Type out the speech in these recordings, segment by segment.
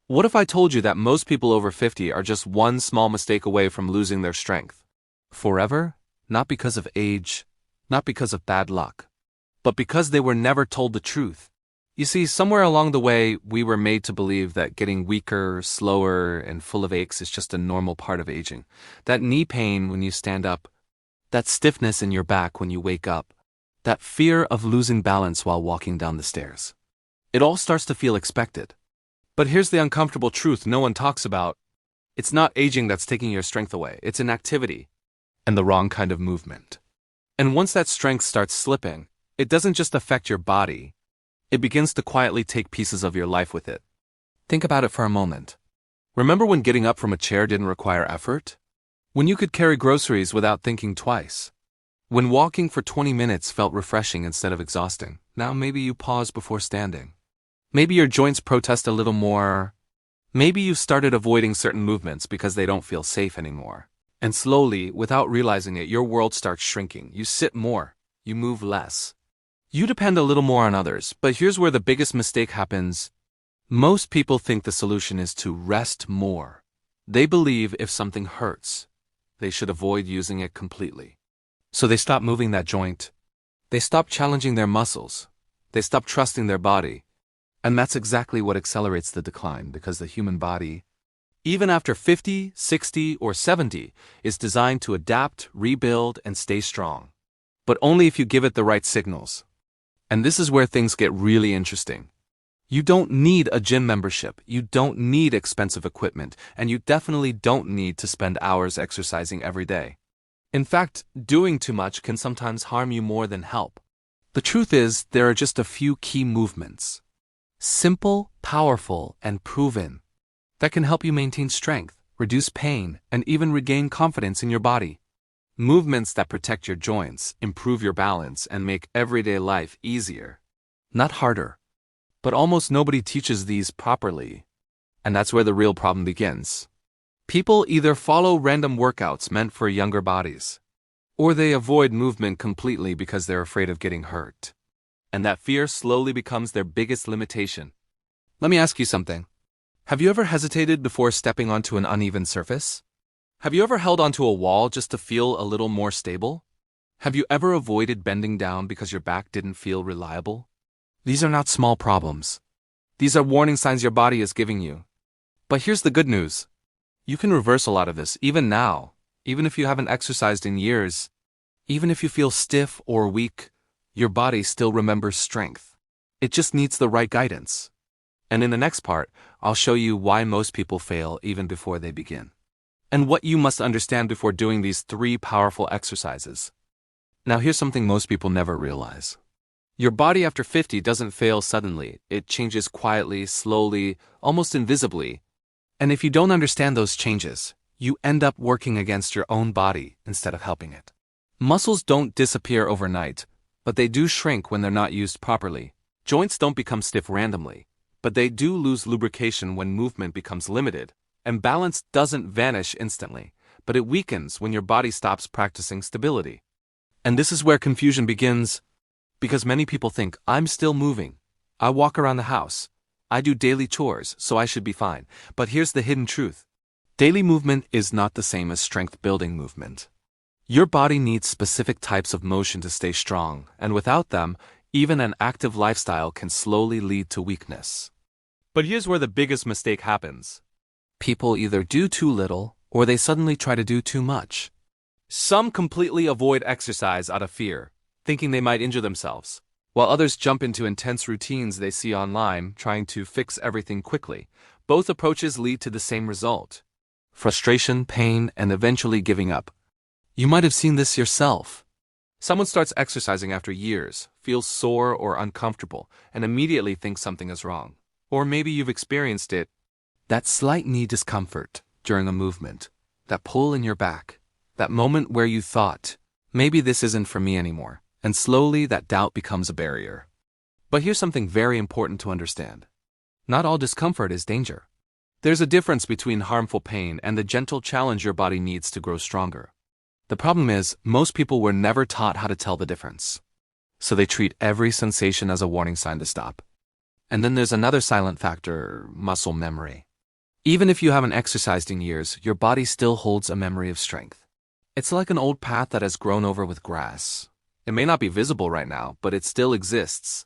What if I told you that most people over 50 are just one small mistake away from losing their strength? Forever? Not because of age, not because of bad luck, but because they were never told the truth. You see, somewhere along the way, we were made to believe that getting weaker, slower, and full of aches is just a normal part of aging. That knee pain when you stand up, that stiffness in your back when you wake up, that fear of losing balance while walking down the stairs. It all starts to feel expected. But here's the uncomfortable truth no one talks about. It's not aging that's taking your strength away. It's inactivity and the wrong kind of movement. And once that strength starts slipping, it doesn't just affect your body. It begins to quietly take pieces of your life with it. Think about it for a moment. Remember when getting up from a chair didn't require effort? When you could carry groceries without thinking twice? When walking for 20 minutes felt refreshing instead of exhausting? Now maybe you pause before standing. Maybe your joints protest a little more. Maybe you started avoiding certain movements because they don't feel safe anymore. And slowly, without realizing it, your world starts shrinking. You sit more. You move less. You depend a little more on others, but here's where the biggest mistake happens. Most people think the solution is to rest more. They believe if something hurts, they should avoid using it completely. So they stop moving that joint. They stop challenging their muscles. They stop trusting their body. And that's exactly what accelerates the decline, because the human body, even after 50, 60, or 70, is designed to adapt, rebuild, and stay strong. But only if you give it the right signals. And this is where things get really interesting. You don't need a gym membership, you don't need expensive equipment, and you definitely don't need to spend hours exercising every day. In fact, doing too much can sometimes harm you more than help. The truth is, there are just a few key movements. Simple, powerful, and proven, that can help you maintain strength, reduce pain, and even regain confidence in your body. Movements that protect your joints, improve your balance, and make everyday life easier, not harder. But almost nobody teaches these properly, and that's where the real problem begins. People either follow random workouts meant for younger bodies, or they avoid movement completely because they're afraid of getting hurt. And that fear slowly becomes their biggest limitation. Let me ask you something. Have you ever hesitated before stepping onto an uneven surface? Have you ever held onto a wall just to feel a little more stable? Have you ever avoided bending down because your back didn't feel reliable? These are not small problems. These are warning signs your body is giving you. But here's the good news. You can reverse a lot of this, even now, even if you haven't exercised in years. Even if you feel stiff or weak, your body still remembers strength. It just needs the right guidance. And in the next part, I'll show you why most people fail even before they begin, and what you must understand before doing these 3 powerful exercises. Now here's something most people never realize. Your body after 50 doesn't fail suddenly. It changes quietly, slowly, almost invisibly. And if you don't understand those changes, you end up working against your own body instead of helping it. Muscles don't disappear overnight, but they do shrink when they're not used properly. Joints don't become stiff randomly, but they do lose lubrication when movement becomes limited. And balance doesn't vanish instantly, but it weakens when your body stops practicing stability. And this is where confusion begins, because many people think, I'm still moving. I walk around the house. I do daily chores, so I should be fine. But here's the hidden truth. Daily movement is not the same as strength-building movement. Your body needs specific types of motion to stay strong, and without them, even an active lifestyle can slowly lead to weakness. But here's where the biggest mistake happens. People either do too little, or they suddenly try to do too much. Some completely avoid exercise out of fear, thinking they might injure themselves, while others jump into intense routines they see online, trying to fix everything quickly. Both approaches lead to the same result: frustration, pain, and eventually giving up. You might have seen this yourself. Someone starts exercising after years, feels sore or uncomfortable, and immediately thinks something is wrong. Or maybe you've experienced it. That slight knee discomfort during a movement, that pull in your back, that moment where you thought, maybe this isn't for me anymore, and slowly that doubt becomes a barrier. But here's something very important to understand. Not all discomfort is danger. There's a difference between harmful pain and the gentle challenge your body needs to grow stronger. The problem is, most people were never taught how to tell the difference. So they treat every sensation as a warning sign to stop. And then there's another silent factor: muscle memory. Even if you haven't exercised in years, your body still holds a memory of strength. It's like an old path that has grown over with grass. It may not be visible right now, but it still exists.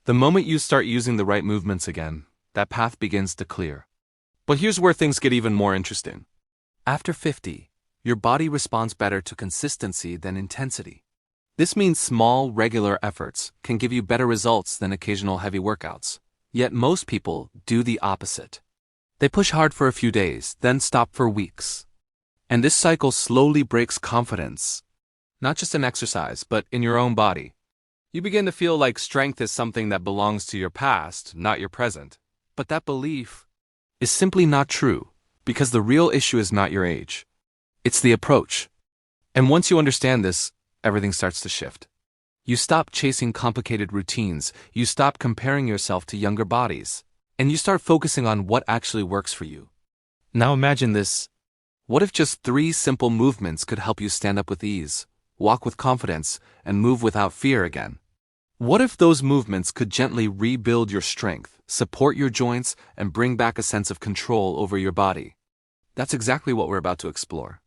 The moment you start using the right movements again, that path begins to clear. But here's where things get even more interesting. After 50, your body responds better to consistency than intensity. This means small, regular efforts can give you better results than occasional heavy workouts. Yet most people do the opposite. They push hard for a few days, then stop for weeks. And this cycle slowly breaks confidence, not just in exercise, but in your own body. You begin to feel like strength is something that belongs to your past, not your present. But that belief is simply not true, because the real issue is not your age. It's the approach. And once you understand this, everything starts to shift. You stop chasing complicated routines, you stop comparing yourself to younger bodies, and you start focusing on what actually works for you. Now imagine this. What if just 3 simple movements could help you stand up with ease, walk with confidence, and move without fear again? What if those movements could gently rebuild your strength, support your joints, and bring back a sense of control over your body? That's exactly what we're about to explore.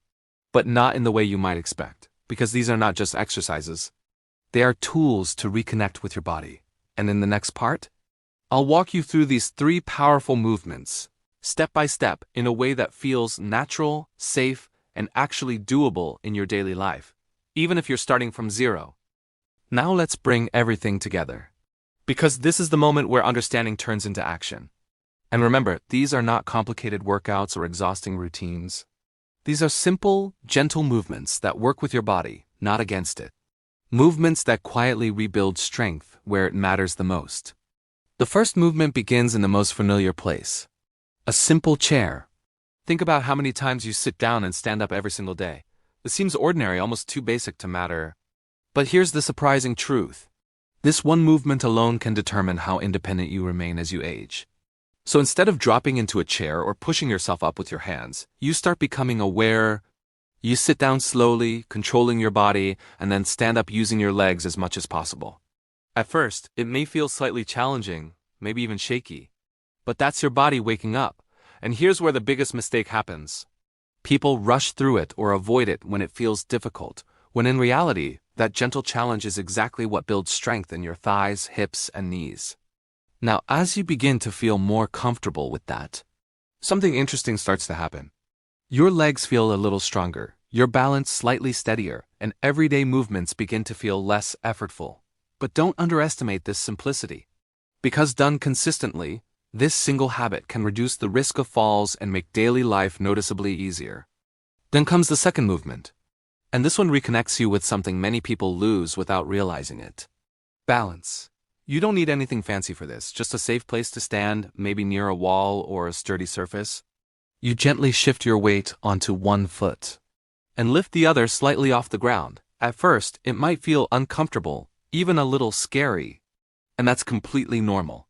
But not in the way you might expect, because these are not just exercises. They are tools to reconnect with your body. And in the next part, I'll walk you through these 3 powerful movements, step by step, in a way that feels natural, safe, and actually doable in your daily life, even if you're starting from zero. Now let's bring everything together, because this is the moment where understanding turns into action. And remember, these are not complicated workouts or exhausting routines. These are simple, gentle movements that work with your body, not against it. Movements that quietly rebuild strength where it matters the most. The first movement begins in the most familiar place. A simple chair. Think about how many times you sit down and stand up every single day. It seems ordinary, almost too basic to matter. But here's the surprising truth. This one movement alone can determine how independent you remain as you age. So instead of dropping into a chair or pushing yourself up with your hands, you start becoming aware. You sit down slowly, controlling your body, and then stand up using your legs as much as possible. At first, it may feel slightly challenging, maybe even shaky. But that's your body waking up. And here's where the biggest mistake happens. People rush through it or avoid it when it feels difficult, when in reality, that gentle challenge is exactly what builds strength in your thighs, hips, and knees. Now, as you begin to feel more comfortable with that, something interesting starts to happen. Your legs feel a little stronger, your balance slightly steadier, and everyday movements begin to feel less effortful. But don't underestimate this simplicity. Because done consistently, this single habit can reduce the risk of falls and make daily life noticeably easier. Then comes the second movement. And this one reconnects you with something many people lose without realizing it. Balance. You don't need anything fancy for this, just a safe place to stand, maybe near a wall or a sturdy surface. You gently shift your weight onto one foot and lift the other slightly off the ground. At first, it might feel uncomfortable, even a little scary, and that's completely normal.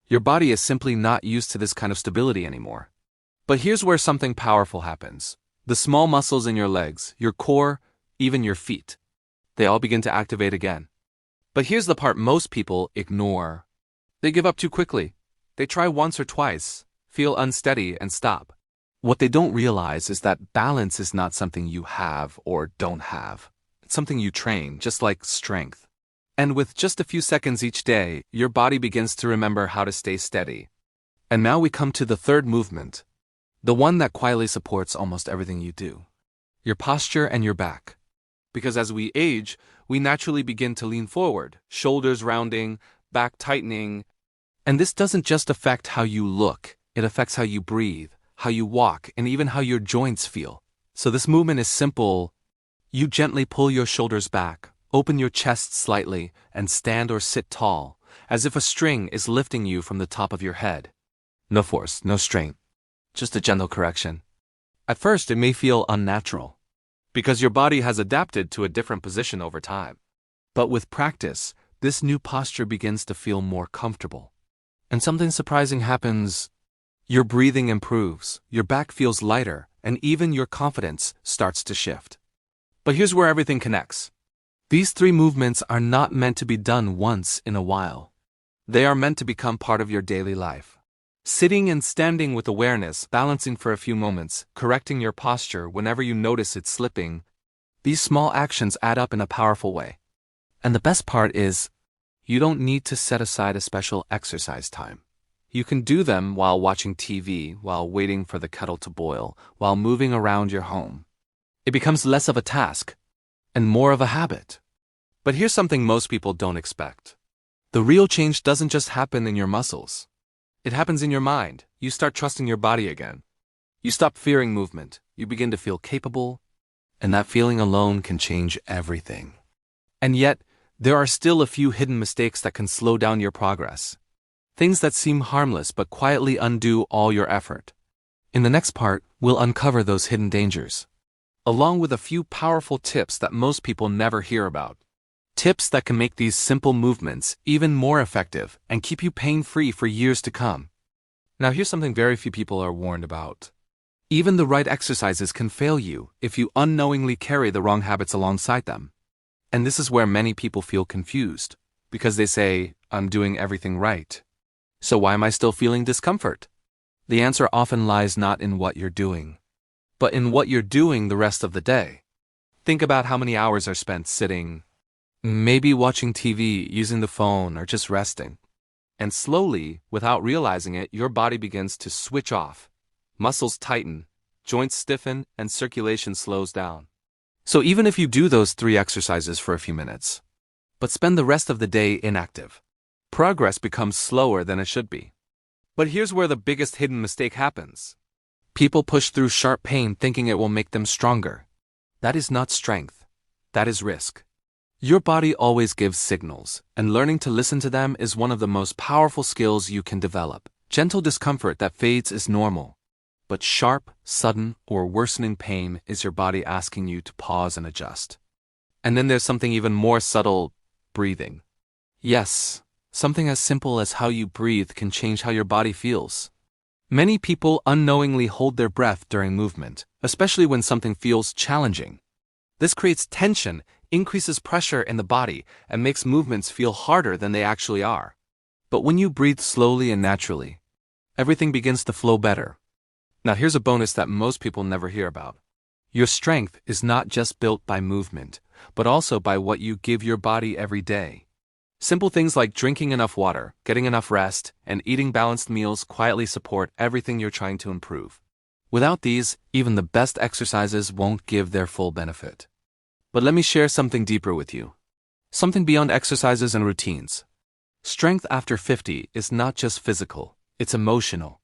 Your body is simply not used to this kind of stability anymore. But here's where something powerful happens. The small muscles in your legs, your core, even your feet, they all begin to activate again. But here's the part most people ignore. They give up too quickly. They try once or twice, feel unsteady, and stop. What they don't realize is that balance is not something you have or don't have. It's something you train, just like strength. And with just a few seconds each day, your body begins to remember how to stay steady. And now we come to the third movement, the one that quietly supports almost everything you do. Your posture and your back. Because as we age, we naturally begin to lean forward, shoulders rounding, back tightening. And this doesn't just affect how you look, it affects how you breathe, how you walk, and even how your joints feel. So this movement is simple. You gently pull your shoulders back, open your chest slightly, and stand or sit tall, as if a string is lifting you from the top of your head. No force, no strain. Just a gentle correction. At first, it may feel unnatural, because your body has adapted to a different position over time. But with practice, this new posture begins to feel more comfortable. And something surprising happens. Your breathing improves, your back feels lighter, and even your confidence starts to shift. But here's where everything connects. These 3 movements are not meant to be done once in a while. They are meant to become part of your daily life. Sitting and standing with awareness, balancing for a few moments, correcting your posture whenever you notice it slipping. These small actions add up in a powerful way. And the best part is, you don't need to set aside a special exercise time. You can do them while watching TV, while waiting for the kettle to boil, while moving around your home. It becomes less of a task and more of a habit. But here's something most people don't expect. The real change doesn't just happen in your muscles. It happens in your mind. You start trusting your body again. You stop fearing movement. You begin to feel capable, and that feeling alone can change everything. And yet, there are still a few hidden mistakes that can slow down your progress. Things that seem harmless but quietly undo all your effort. In the next part, we'll uncover those hidden dangers, along with a few powerful tips that most people never hear about. Tips that can make these simple movements even more effective and keep you pain-free for years to come. Now here's something very few people are warned about. Even the right exercises can fail you if you unknowingly carry the wrong habits alongside them. And this is where many people feel confused, because they say, I'm doing everything right. So why am I still feeling discomfort? The answer often lies not in what you're doing, but in what you're doing the rest of the day. Think about how many hours are spent sitting, maybe watching TV, using the phone, or just resting. And slowly, without realizing it, your body begins to switch off. Muscles tighten, joints stiffen, and circulation slows down. So even if you do those 3 exercises for a few minutes, but spend the rest of the day inactive, progress becomes slower than it should be. But here's where the biggest hidden mistake happens. People push through sharp pain thinking it will make them stronger. That is not strength. That is risk. Your body always gives signals, and learning to listen to them is one of the most powerful skills you can develop. Gentle discomfort that fades is normal, but sharp, sudden, or worsening pain is your body asking you to pause and adjust. And then there's something even more subtle, breathing. Yes, something as simple as how you breathe can change how your body feels. Many people unknowingly hold their breath during movement, especially when something feels challenging. This creates tension, increases pressure in the body, and makes movements feel harder than they actually are. But when you breathe slowly and naturally, everything begins to flow better. Now here's a bonus that most people never hear about. Your strength is not just built by movement, but also by what you give your body every day. Simple things like drinking enough water, getting enough rest, and eating balanced meals quietly support everything you're trying to improve. Without these, even the best exercises won't give their full benefit. But let me share something deeper with you. Something beyond exercises and routines. Strength after 50 is not just physical, it's emotional.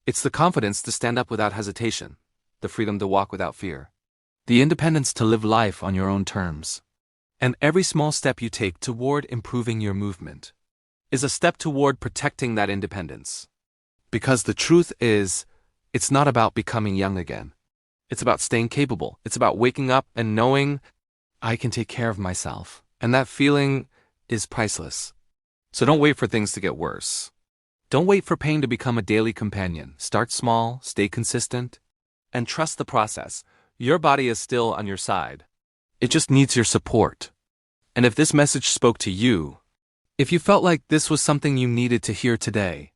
It's the confidence to stand up without hesitation, the freedom to walk without fear, the independence to live life on your own terms. And every small step you take toward improving your movement is a step toward protecting that independence. Because the truth is, it's not about becoming young again. It's about staying capable. It's about waking up and knowing I can take care of myself. And that feeling is priceless. So don't wait for things to get worse. Don't wait for pain to become a daily companion. Start small, stay consistent, and trust the process. Your body is still on your side. It just needs your support. And if this message spoke to you, if you felt like this was something you needed to hear today,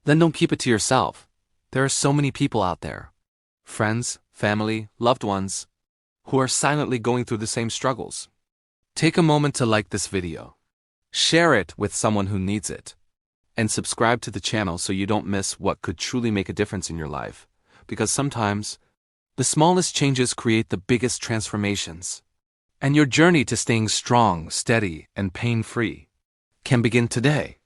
then don't keep it to yourself. There are so many people out there, friends, family, loved ones, who are silently going through the same struggles. Take a moment to like this video. Share it with someone who needs it. And subscribe to the channel so you don't miss what could truly make a difference in your life. Because sometimes, the smallest changes create the biggest transformations. And your journey to staying strong, steady, and pain-free can begin today.